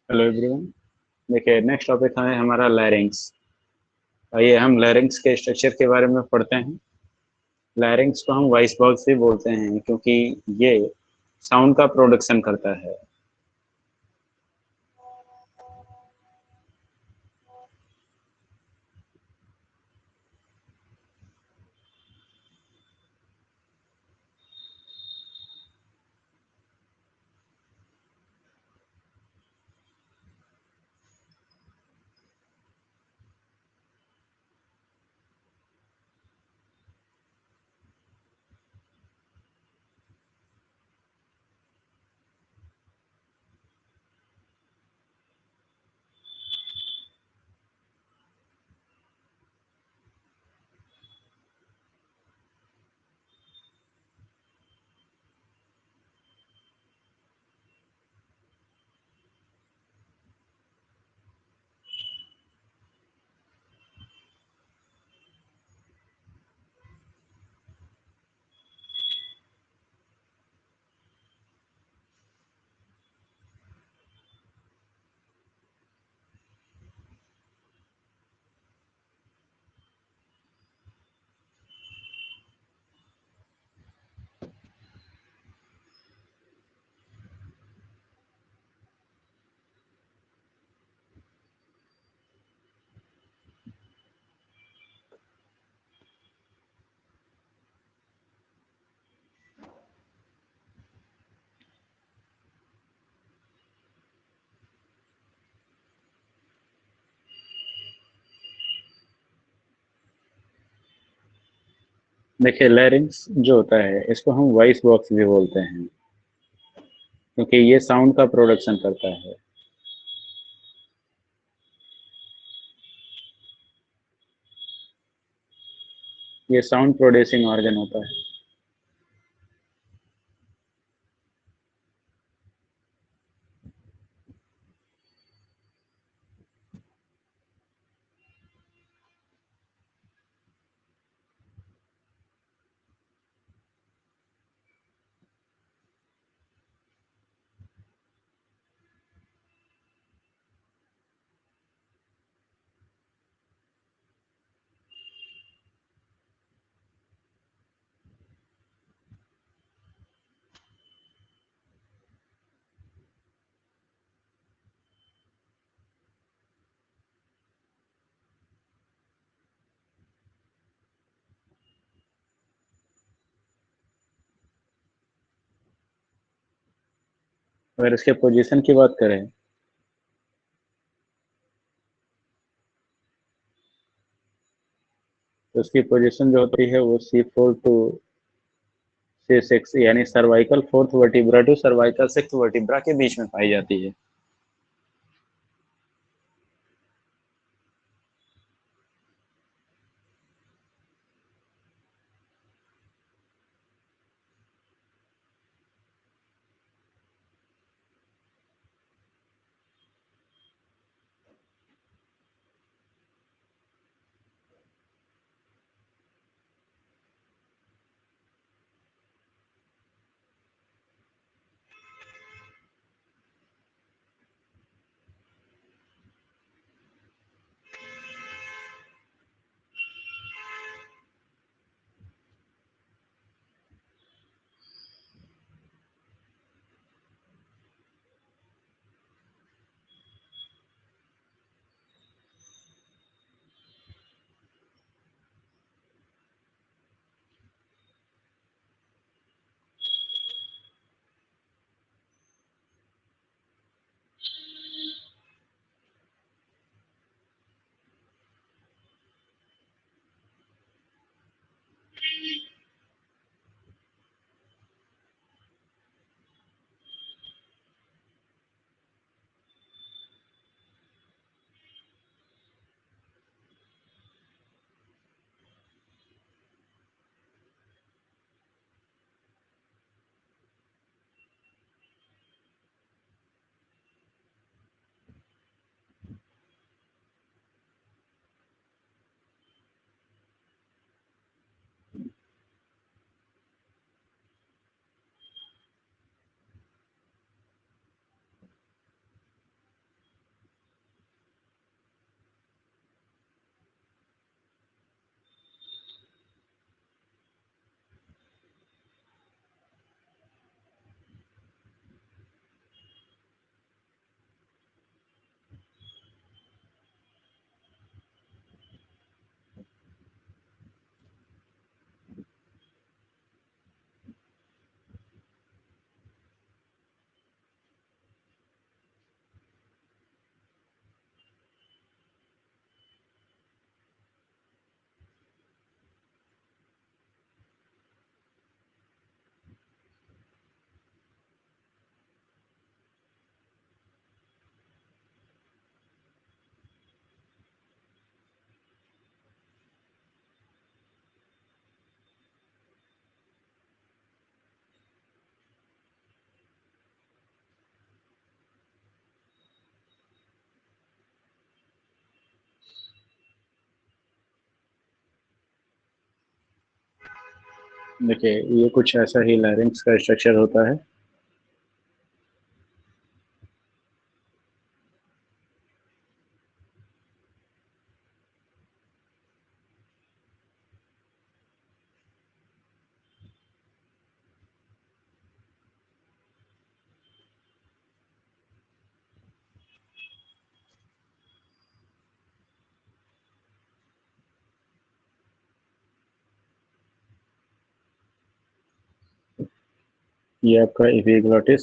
Hello everyone. देखिए, next topic है हमारा लैरिंग्स। आइए हम लैरिंग्स के स्ट्रक्चर के बारे में पढ़ते हैं। लैरिंग्स को हम वॉइस बॉक्स भी बोलते हैं क्योंकि ये साउंड का प्रोडक्शन करता है। देखिए, लैरिंग्स जो होता है इसको हम वॉइस बॉक्स भी बोलते हैं क्योंकि ये साउंड का प्रोडक्शन करता है। ये साउंड प्रोड्यूसिंग ऑर्गन होता है। अगर इसके पोजीशन की बात करें तो इसकी पोजीशन जो होती है वो C4 to C6 यानी cervical fourth vertebra to cervical six vertebra के बीच में पाई जाती है। देखिए ये कुछ ऐसा ही लैरिंक्स का स्ट्रक्चर होता है। ये आपका एपिग्लॉटिस,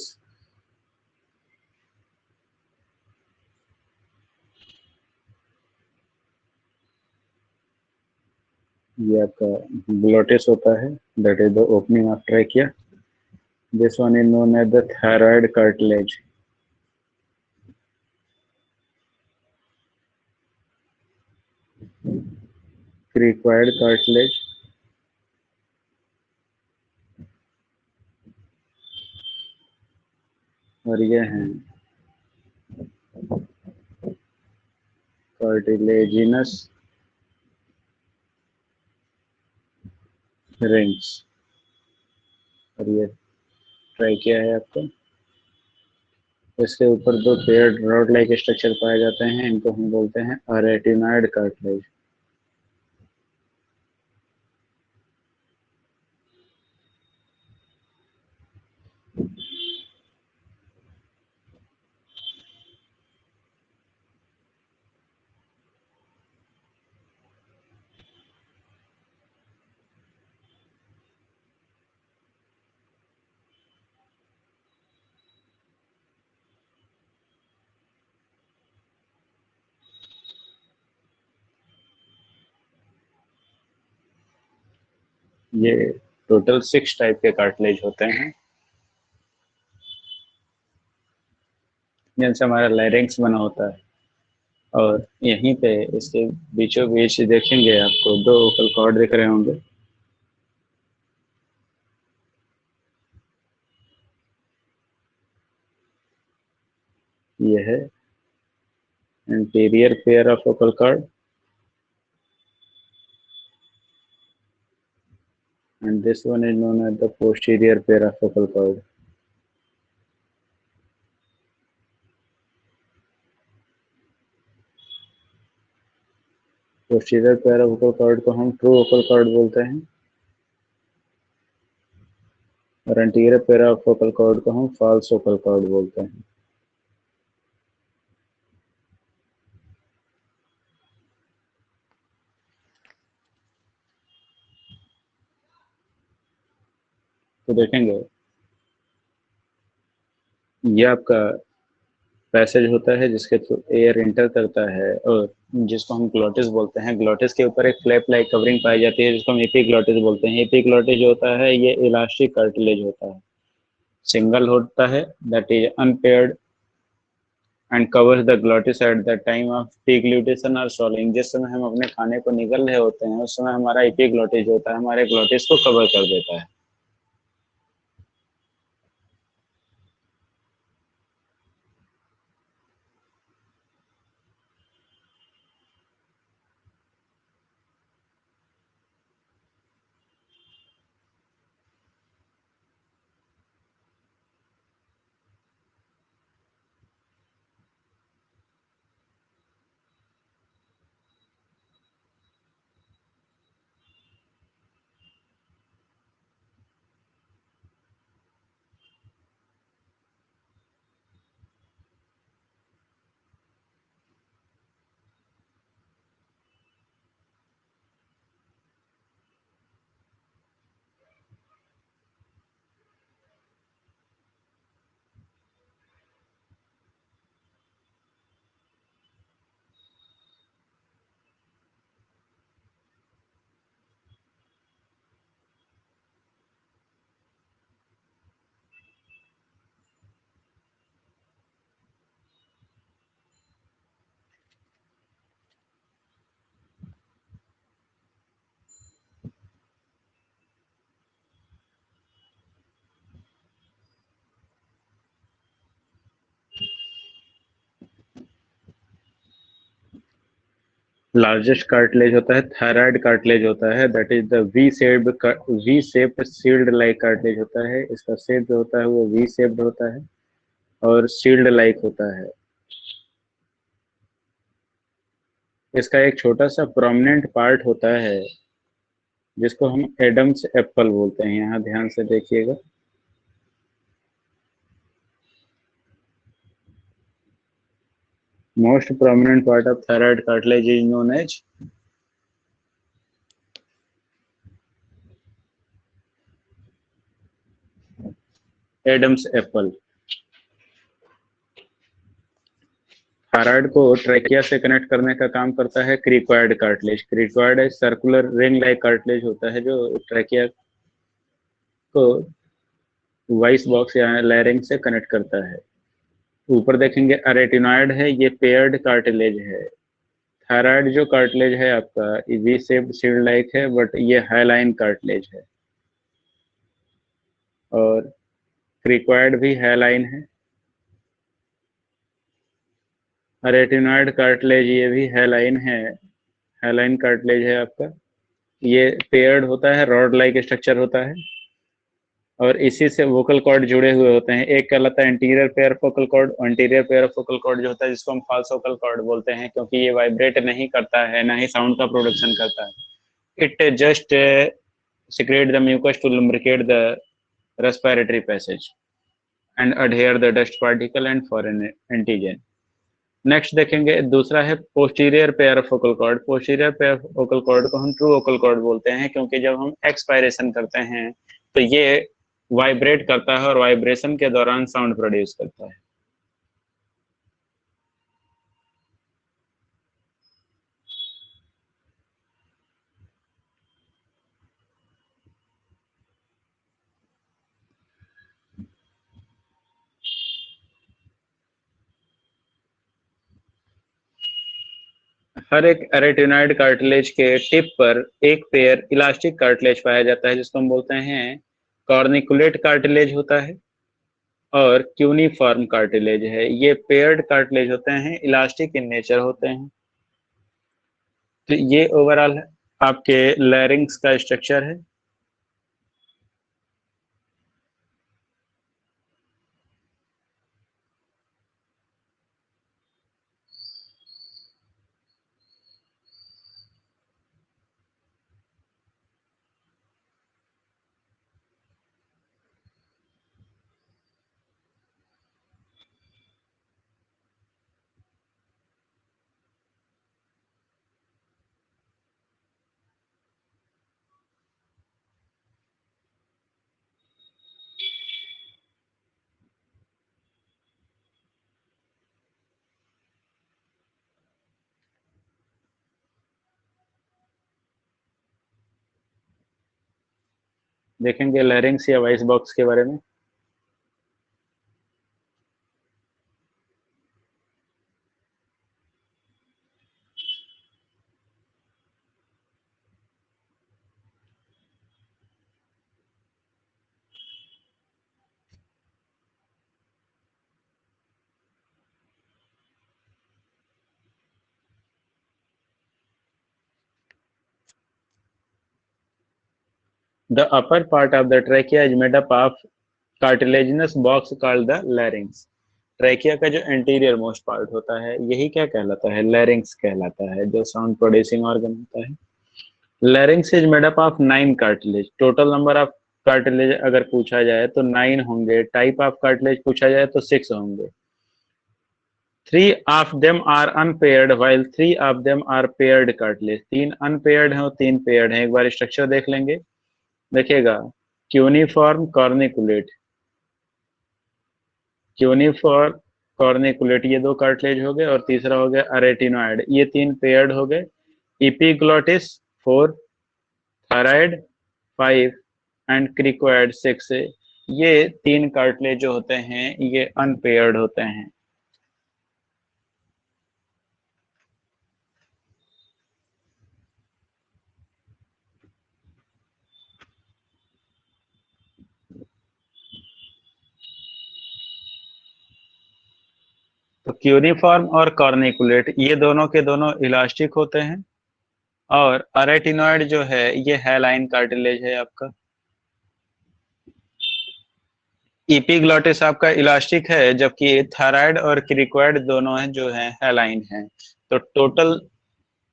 ये आपका ग्लोटिस होता है, that is the opening of trachea. This one is known as the thyroid cartilage, cricoid cartilage. और ये हैं कार्टिलेजिनस रिंग्स। और ये ट्रैकिया है आपका। इसके ऊपर दो पेयर्ड रॉड लाइक स्ट्रक्चर पाए जाते हैं, इनको हम बोलते हैं अरेटिनॉइड कार्टिलेज। ये टोटल 6 टाइप के कार्टिलेज होते हैं जिनसे हमारा लैरिंक्स बना होता है। और यहीं पे इसके बीचों बीच देखेंगे आपको दो वोकल कॉर्ड दिख रहे होंगे। ये है anterior pair of vocal cord and this one is known as the posterior pair of vocal cord। Posterior pair of vocal cord को हम ट्रू वोकल कॉर्ड बोलते हैं और anterior pair of vocal cord को हम फॉल्स वोकल कॉर्ड बोलते हैं। तो देखेंगे ये आपका पैसेज होता है जिसके थ्रू एयर इंटर करता है और जिसको हम ग्लोटिस बोलते हैं। ग्लोटिस के ऊपर एक फ्लैप लाइक कवरिंग पाई जाती है जिसको हम एपीग्लोटिस बोलते हैं। एपीग्लोटिस जो होता है ये इलास्टिक कार्टिलेज होता है, सिंगल होता है, that is unpaired and covers the glottis at the time of deglutition और swallowing। जिस समय हम अपने खाने को निगल रहे होते हैं उस समय हमारा एपीग्लोटिस जो होता है हमारे ग्लोटिस को कवर कर देता है। लार्जेस्ट कार्टिलेज होता है थायराइड कार्टिलेज होता है, that is the V shaped shield like cartilage होता है। इसका शेप जो होता है वो वी शेप्ड होता है और शील्ड लाइक होता है। इसका एक छोटा सा प्रोमिनेंट पार्ट होता है जिसको हम एडम्स एप्पल बोलते हैं। यहाँ ध्यान से देखिएगा। Most prominent part of thyroid cartilage is known as Adam's apple. Thyroid को ट्रैकिया से कनेक्ट करने का काम करता है क्रिक्वायड कार्टिलेज। क्रिक्वायड एक सर्कुलर रिंग लाइक कार्टिलेज होता है जो ट्रैकिया को वॉइस बॉक्स या लैरिंग से कनेक्ट करता है। ऊपर देखेंगे अरेटिनॉइड है, ये पेयर्ड कार्टिलेज है। थायराइड जो कार्टिलेज है आपका वी शेप्ड शील्ड लाइक है, बट ये हाईलाइन कार्टिलेज है। और क्रिक्वायड भी हाईलाइन है। रेटिनॉइड कार्टिलेज ये भी हेलाइन है, हेलाइन कार्टिलेज है आपका। ये पेयर्ड होता है, रॉड लाइक स्ट्रक्चर होता है और इसी से वोकल कॉर्ड जुड़े हुए होते हैं। एक कहलाता है anterior pair focal cord, anterior pair focal cord जो होता है जिसको हम फाल्स वोकल कॉर्ड बोलते हैं, क्योंकि ये वाइब्रेट नहीं करता है, ना ही साउंड का प्रोडक्शन करता है। It just secrete the mucus to lubricate the respiratory passage and adhere the dust particle and foreign antigen। Next देखेंगे दूसरा है posterior pair focal cord. Posterior pair focal cord को हम ट्रू वोकल कॉर्ड बोलते हैं, क्योंकि जब हम एक्सपायरेशन करते हैं तो ये वाइब्रेट करता है और वाइब्रेशन के दौरान साउंड प्रोड्यूस करता है। हर एक एरेटिनॉइड कार्टिलेज के टिप पर एक पेयर इलास्टिक कार्टिलेज पाया जाता है जिसको हम बोलते हैं कॉर्निकुलेट कार्टिलेज होता है और क्यूनिफॉर्म कार्टिलेज है। ये पेयर्ड कार्टिलेज होते हैं, इलास्टिक इन नेचर होते हैं। तो ये ओवरऑल आपके लैरिंग्स का स्ट्रक्चर है। देखेंगे लैरिंग्स या वॉइस बॉक्स के बारे में। The upper part of the trachea is made up of cartilaginous box called the larynx। Trachea का जो एंटीरियर मोस्ट पार्ट होता है यही क्या कहलाता है, लैरिंग्स कहलाता है, जो साउंड प्रोड्यूसिंग ऑर्गन होता है। लैरिंग्स is made up of 9 cartilage. Total number of cartilage अगर पूछा जाए तो 9 होंगे, टाइप ऑफ कार्टिलेज पूछा जाए तो 6 होंगे। 3 of them are unpaired while 3 of them are paired cartilage। 3 unpaired हैं और 3 पेयर्ड हैं। एक बार स्ट्रक्चर देख लेंगे, देखिएगा क्यूनिफॉर्म कॉर्निकुलेट, क्यूनिफॉर्म कॉर्निकुलेट ये दो कार्टिलेज हो गए और तीसरा हो गया अरेटिनॉइड, ये 3 पेयर्ड हो गए। इपीग्लोटिस 4, थायराइड 5 एंड क्रिकोइड 6। ये 3 कार्टिलेज जो होते हैं ये अनपेयर्ड होते हैं। तो क्यूनिफॉर्म और कॉर्निकुलेट ये दोनों के दोनों इलास्टिक होते हैं, और अरेटिनॉइड जो है ये हैलाइन कार्टिलेज है आपका। इपिग्लॉटिस आपका इलास्टिक है, जबकि थायराइड और क्रिकोइड दोनों हैं जो है हैलाइन हैं। तो टोटल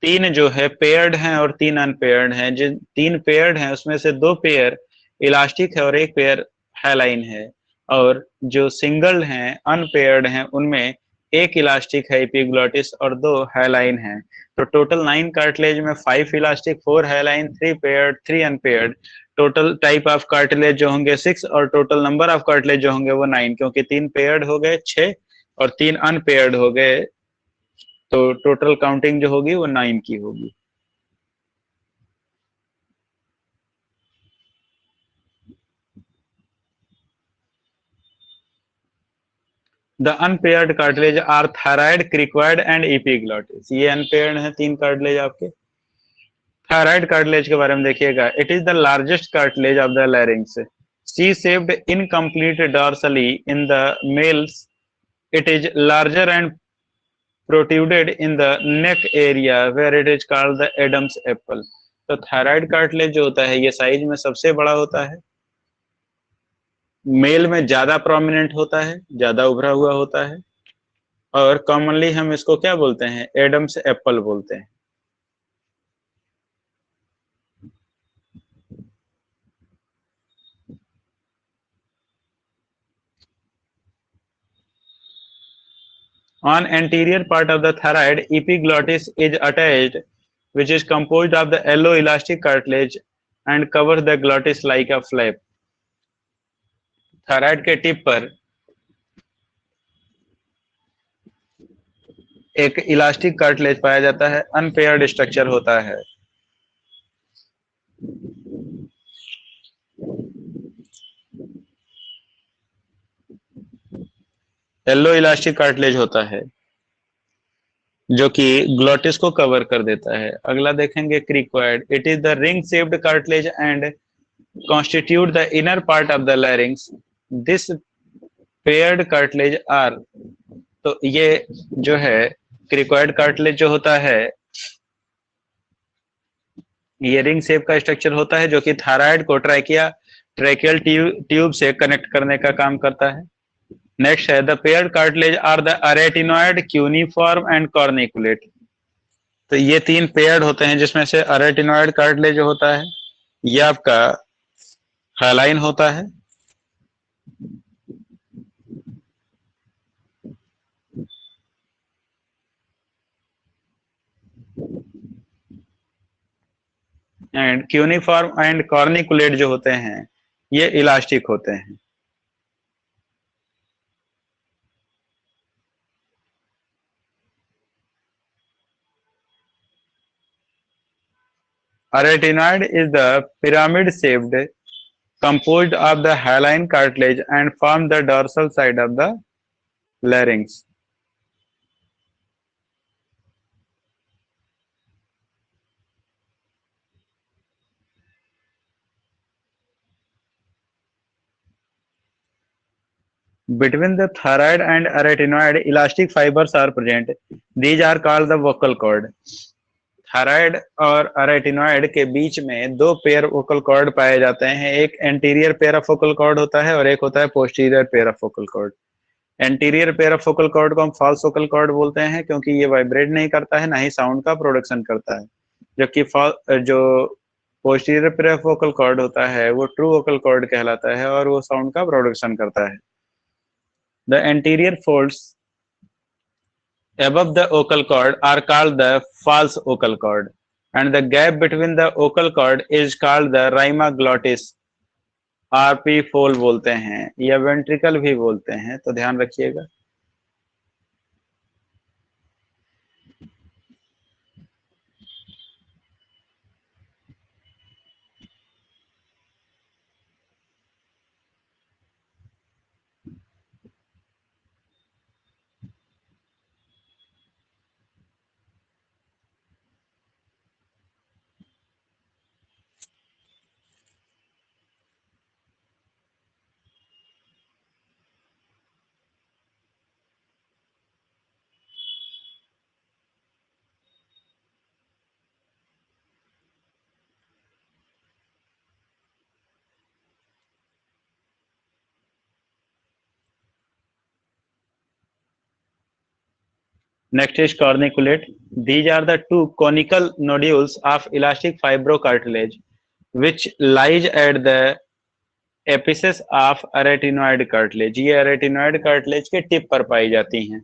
तीन जो है पेयर्ड हैं और तीन अनपेयर्ड हैं। जिन तीन पेयर्ड हैं उसमें से दो पेयर इलास्टिक है और एक पेयर हैलाइन है, और जो सिंगल हैं अनपेयर्ड हैं उनमें एक इलास्टिक है एपिग्लॉटिस और दो हैलाइन हैं। तो टोटल 9 कार्टिलेज में 5 elastic, 4 haline, 3 paired, 3 unpaired. Total type of cartilage जो होंगे 6, और टोटल नंबर ऑफ कार्टिलेज जो होंगे वो 9, क्योंकि 3 पेयर्ड हो गए 6 और 3 अनपेयर्ड हो गए, तो टोटल काउंटिंग जो होगी वो 9 की होगी। The unpaired cartilage are thyroid, cricoid and epiglottis. ये अनपेयर्ड है तीन कार्टिलेज आपके। थायराइड कार्टिलेज के बारे में देखिएगा, it is the largest cartilage of the larynx, C shaped incomplete dorsally in the males, it is larger and protruded in the neck area where it is called the Adam's apple. तो thyroid cartilage जो होता है ये size में सबसे बड़ा होता है, मेल में ज्यादा प्रोमिनेंट होता है, ज्यादा उभरा हुआ होता है, और कॉमनली हम इसको क्या बोलते हैं, एडम्स एप्पल बोलते हैं। On anterior part of the thyroid, epiglottis is attached, which is composed of the yellow elastic cartilage and covers the glottis like a flap. Thyroid के टिप पर एक इलास्टिक कार्टिलेज पाया जाता है, अनपेयर्ड स्ट्रक्चर होता है। येलो इलास्टिक कार्टिलेज होता है जो कि ग्लोटिस को कवर कर देता है। अगला देखेंगे cricoid, it is the ring shaped cartilage and constitute the inner part of the larynx. This paired cartilage are, तो ये जो है क्रिकोइड कार्टिलेज जो होता है ये रिंग शेप का स्ट्रक्चर होता है, जो कि थायराइड को ट्रैकियल ट्यूब से कनेक्ट करने का काम करता है। नेक्स्ट है the paired cartilage are the arytenoid, cuneiform and corniculate. तो ये तीन पेयर्ड होते हैं, जिसमें से अरेटिनॉइड कार्टिलेज जो होता है ये आपका हाइलाइन होता है, एंड क्यूनिफॉर्म एंड कॉर्निकुलेट जो होते हैं ये इलास्टिक होते हैं। Arytenoid is the pyramid-shaped, composed of the hyaline cartilage and form the dorsal side of the larynx. Between the thyroid and arytenoid, elastic fibers are present. These are called the vocal cord. Thyroid और अरेटिनॉइड के बीच में दो pair vocal cord पाए जाते हैं, एक anterior pair of vocal cord होता है और एक होता है posterior pair of vocal cord. Anterior pair of vocal cord को हम फॉल्स वोकल कॉर्ड बोलते हैं, क्योंकि ये वाइब्रेट नहीं करता है, ना ही साउंड का प्रोडक्शन करता है। जबकि जो posterior pair of vocal cord होता है वो ट्रू वोकल कॉर्ड कहलाता है और वो साउंड का प्रोडक्शन करता है। The anterior folds above the vocal cord are called the false vocal cord, and the gap between the vocal cord is called the rhima glottis, RP फोल बोलते हैं या वेंट्रिकल भी बोलते हैं, तो ध्यान रखिएगा। Next is corniculate. These are the two conical nodules of elastic fibrocartilage which lies at the एपिसेस of arytenoid cartilage. ये arytenoid cartilage के टिप पर पाई जाती हैं.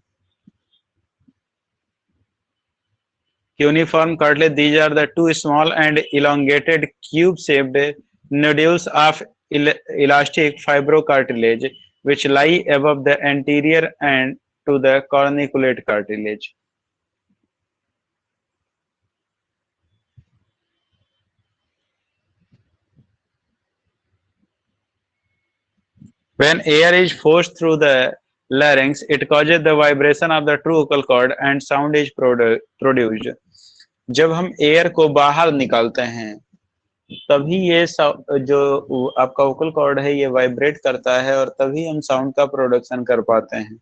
Cuneiform cartilage. These are the two small and elongated cube-shaped nodules of elastic fibrocartilage which lie above the anterior and to the corniculate cartilage. When air is forced through the larynx, it causes the vibration of the true vocal cord and sound is produced. जब हम air को बाहर निकालते हैं तभी ये जो आपका वोकल कॉर्ड है ये वाइब्रेट करता है और तभी हम साउंड का प्रोडक्शन कर पाते हैं.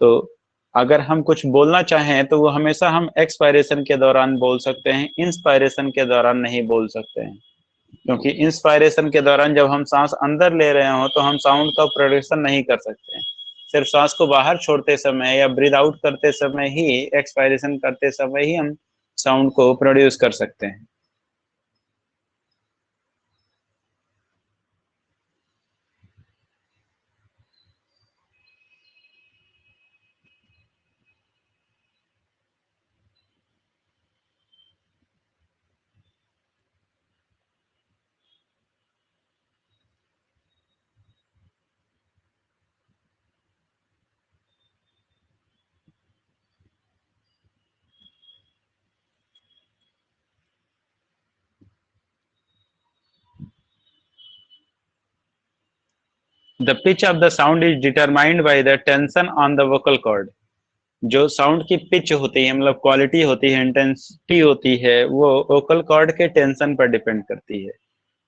तो अगर हम कुछ बोलना चाहें तो वो हमेशा हम एक्सपायरेशन के दौरान बोल सकते हैं, इंस्पायरेशन के दौरान नहीं बोल सकते हैं, क्योंकि इंस्पायरेशन के दौरान जब हम सांस अंदर ले रहे हो तो हम साउंड का प्रोडक्शन नहीं कर सकते हैं. सिर्फ सांस को बाहर छोड़ते समय या ब्रीद आउट करते समय ही, एक्सपायरेशन करते समय ही हम साउंड को प्रोड्यूस कर सकते हैं. The pitch of the sound is determined by the tension on the vocal cord. जो साउंड की पिच होती है, मतलब क्वालिटी होती है, इंटेंसिटी होती है, वो वोकल कॉर्ड के टेंशन पर डिपेंड करती है.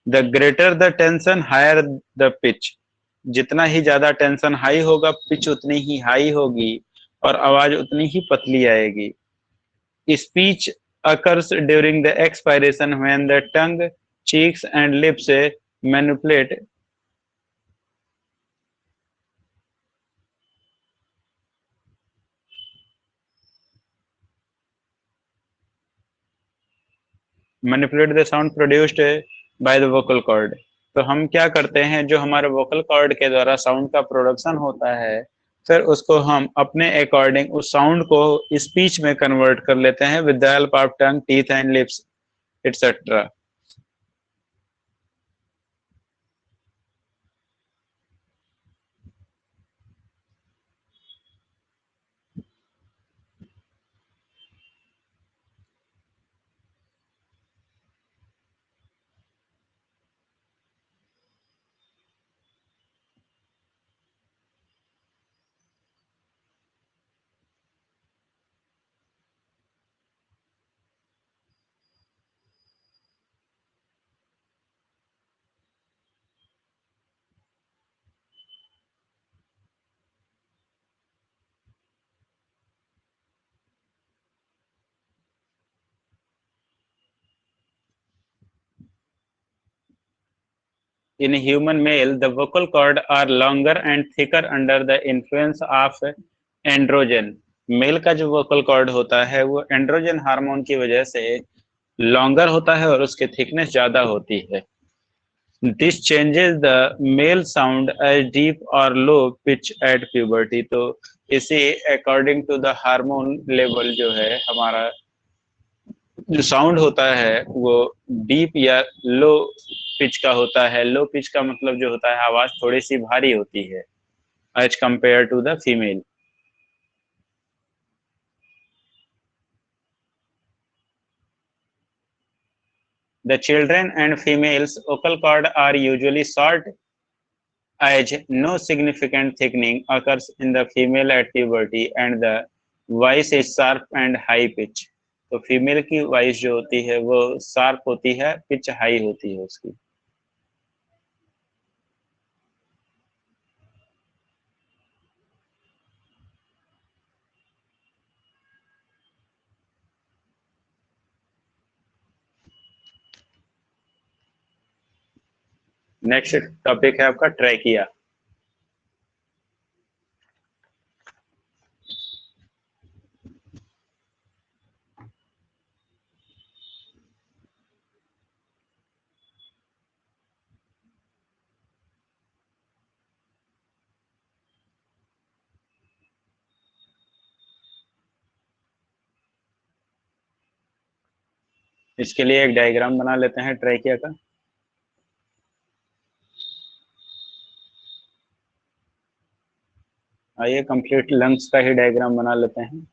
The greater the tension higher the pitch. जितना ही ज्यादा टेंशन हाई होगा पिच उतनी ही हाई होगी और आवाज उतनी ही पतली आएगी. Speech occurs during the expiration when the tongue, cheeks and lips manipulate the sound produced by the vocal cord. तो हम क्या करते हैं, जो हमारे वोकल कॉर्ड के द्वारा साउंड का प्रोडक्शन होता है फिर उसको हम अपने अकॉर्डिंग उस साउंड को स्पीच में कन्वर्ट कर लेते हैं with the help of tongue, teeth and lips etcetera. In human male, the vocal cord are longer and thicker under the influence of androgen. Male का जो वोकल कॉर्ड होता है वो एंड्रोजन हार्मोन की वजह से लॉन्गर होता है और उसकी थिकनेस ज्यादा होती है. This changes the male sound as deep or low pitch at puberty. तो इसे according to the hormone level जो है हमारा जो साउंड होता है वो डीप या लो पिच का होता है. लो पिच का मतलब जो होता है आवाज थोड़ी सी भारी होती है as compare to the female. The children and females vocal cord are usually short as no significant thickening occurs in the female at puberty and the voice is sharp and high pitch. तो female की voice जो होती है वो sharp होती है, pitch high होती है उसकी. नेक्स्ट टॉपिक है आपका ट्रैकिया. इसके लिए एक डायग्राम बना लेते हैं ट्रैकिया का। आइए कंप्लीट लंग्स का ही डायग्राम बना लेते हैं।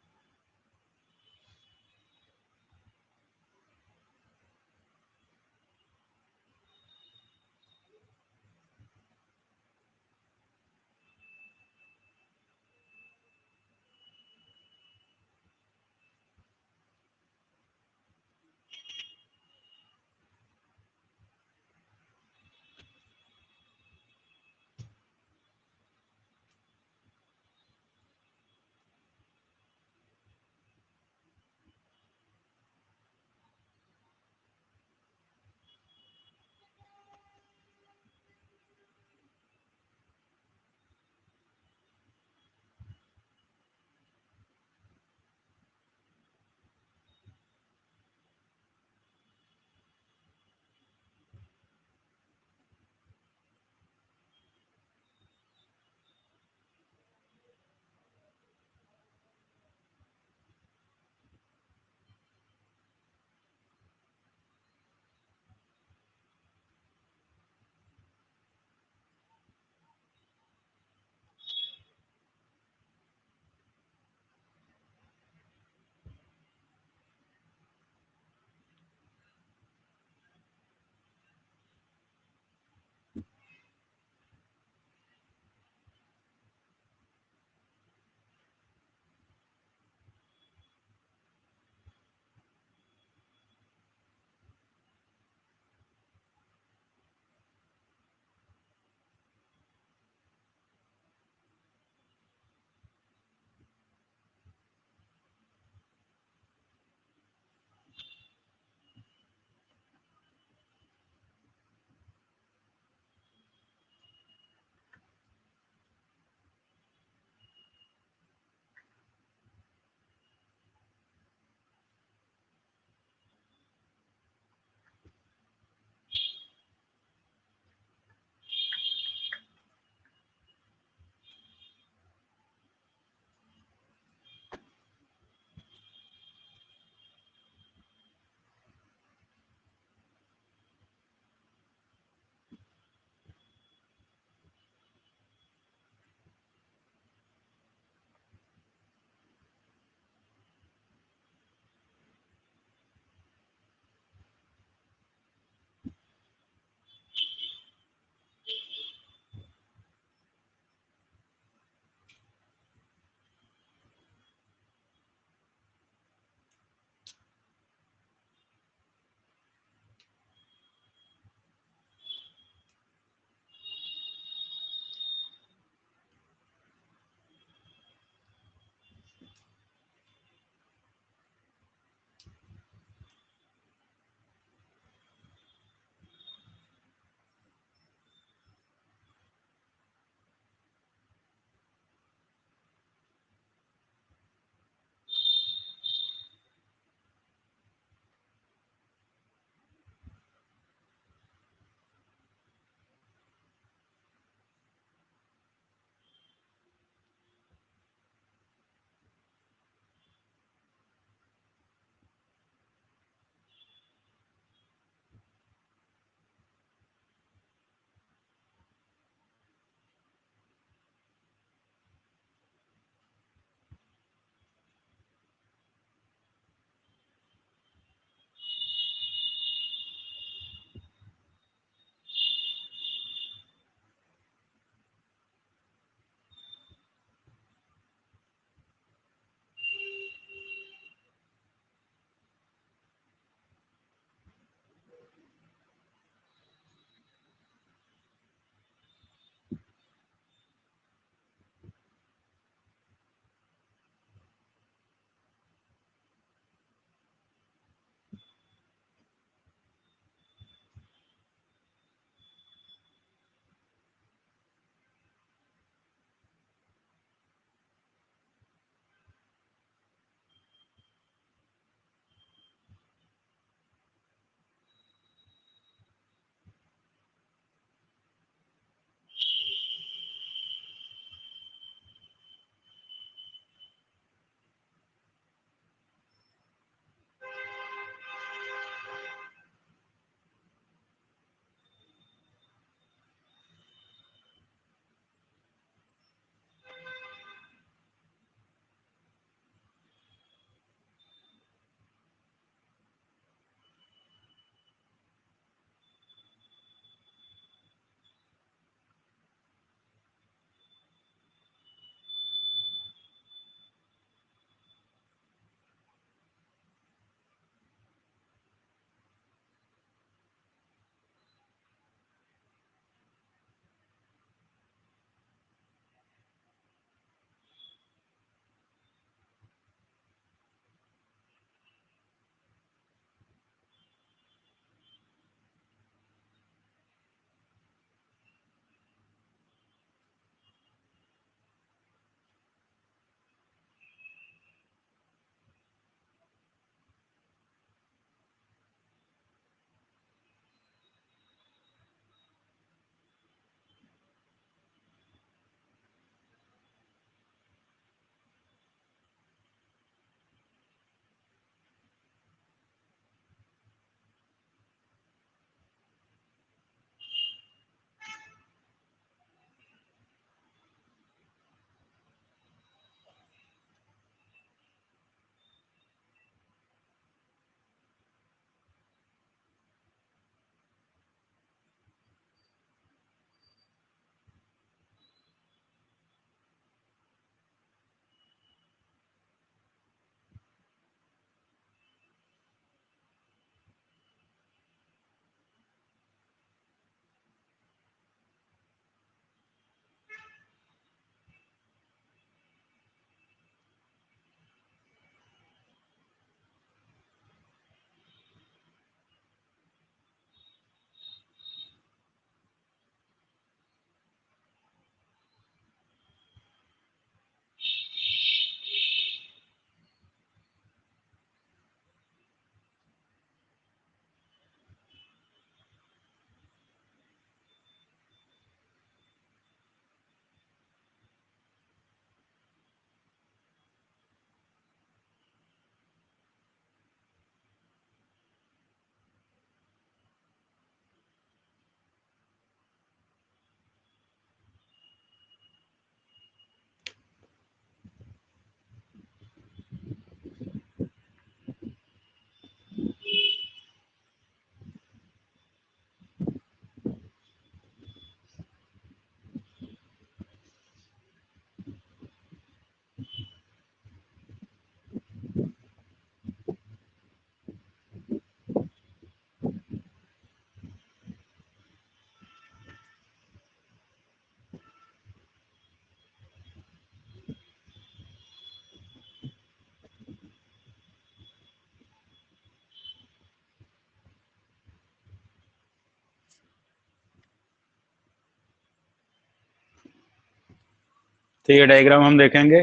तो ये डायग्राम हम देखेंगे,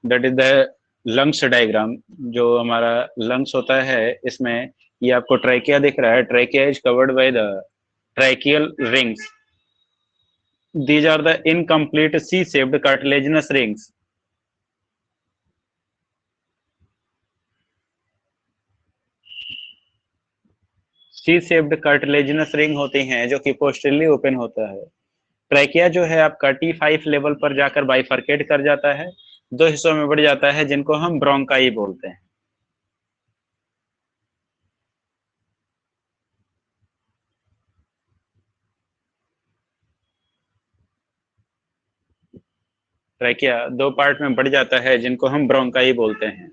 that is the lungs diagram. जो हमारा लंग्स होता है, इसमें ये आपको ट्रैकिया दिख रहा है। Trachea is covered by the tracheal rings. These are the incomplete C-shaped cartilaginous rings. C-shaped cartilaginous ring होती हैं जो कि पोस्टरली ओपन होता है। ट्रैकिया जो है आपका T5 लेवल पर जाकर बाइफरकेट कर जाता है, दो हिस्सों में बढ़ जाता है, जिनको हम ब्रोंकाई बोलते हैं। ट्रैकिया दो पार्ट में बढ़ जाता है, जिनको हम ब्रोंकाई बोलते हैं।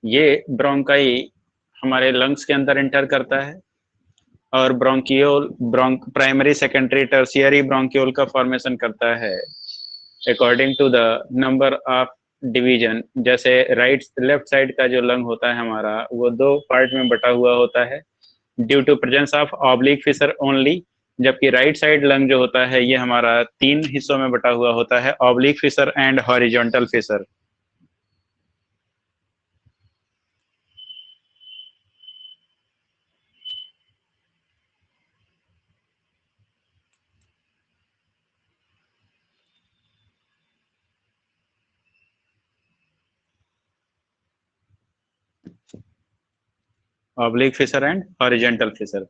ये ब्रोंकाई हमारे लंग्स के अंदर इंटर करता है और bronchiole primary secondary tertiary bronchiole का फॉर्मेशन करता है according to the number of division. जैसे लेफ्ट साइड का जो लंग होता है हमारा, वो दो पार्ट में बटा हुआ होता है due to presence of oblique fissure only, जबकि राइट साइड लंग जो होता है ये हमारा तीन हिस्सों में बटा हुआ होता है, oblique fissure and horizontal fissure. Oblique fissure and horizontal fissure.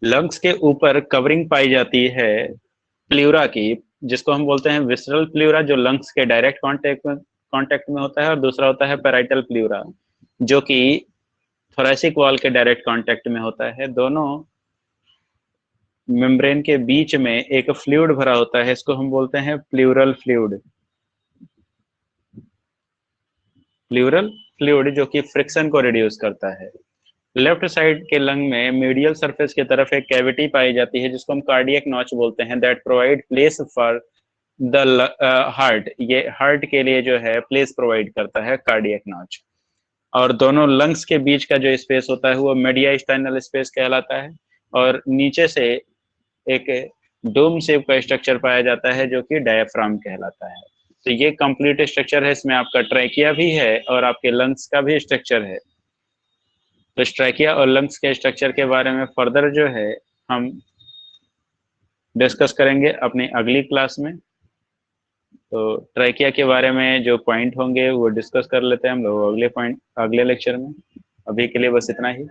Lungs के ऊपर कवरिंग पाई जाती है प्ल्यूरा की, जिसको हम बोलते हैं विसरल प्ल्यूरा, जो लंग्स के डायरेक्ट कांटेक्ट में होता है, और दूसरा होता है पैराइटल प्ल्यूरा, जो कि थोरैसिक वॉल के डायरेक्ट कांटेक्ट में होता है। दोनों मेम्ब्रेन के बीच में एक फ्लूइड भरा होता है, इसको हम बोलते हैं प्ल्यूरल फ्लूइड। प्ल्यूरल फ्लूइड जो कि फ्रिक्शन को रिड्यूस करता है। लेफ्ट साइड के लंग में मीडियल सरफेस की तरफ एक कैविटी पाई जाती है, जिसको हम कार्डियक नॉच बोलते हैं, that provide place for the heart. ये हार्ट के लिए जो है प्लेस प्रोवाइड करता है कार्डियक नॉच। और दोनों लंग्स के बीच का जो स्पेस होता है वो मीडिया स्पेस कहलाता है। और नीचे से एक डोम शेप का स्ट्रक्चर पाया जाता है, जो कि डायफ्राम कहलाता है। तो ये कंप्लीट स्ट्रक्चर है, इसमें आपका ट्रैकिया भी है और आपके लंग्स का भी स्ट्रक्चर है। तो ट्रैकिया और लंग्स के स्ट्रक्चर के बारे में फर्दर जो है हम डिस्कस करेंगे अपनी अगली क्लास में। तो ट्रैकिया के बारे में जो पॉइंट होंगे वो डिस्कस कर लेते हैं हम लोग अगले लेक्चर में। अभी के लिए बस इतना ही।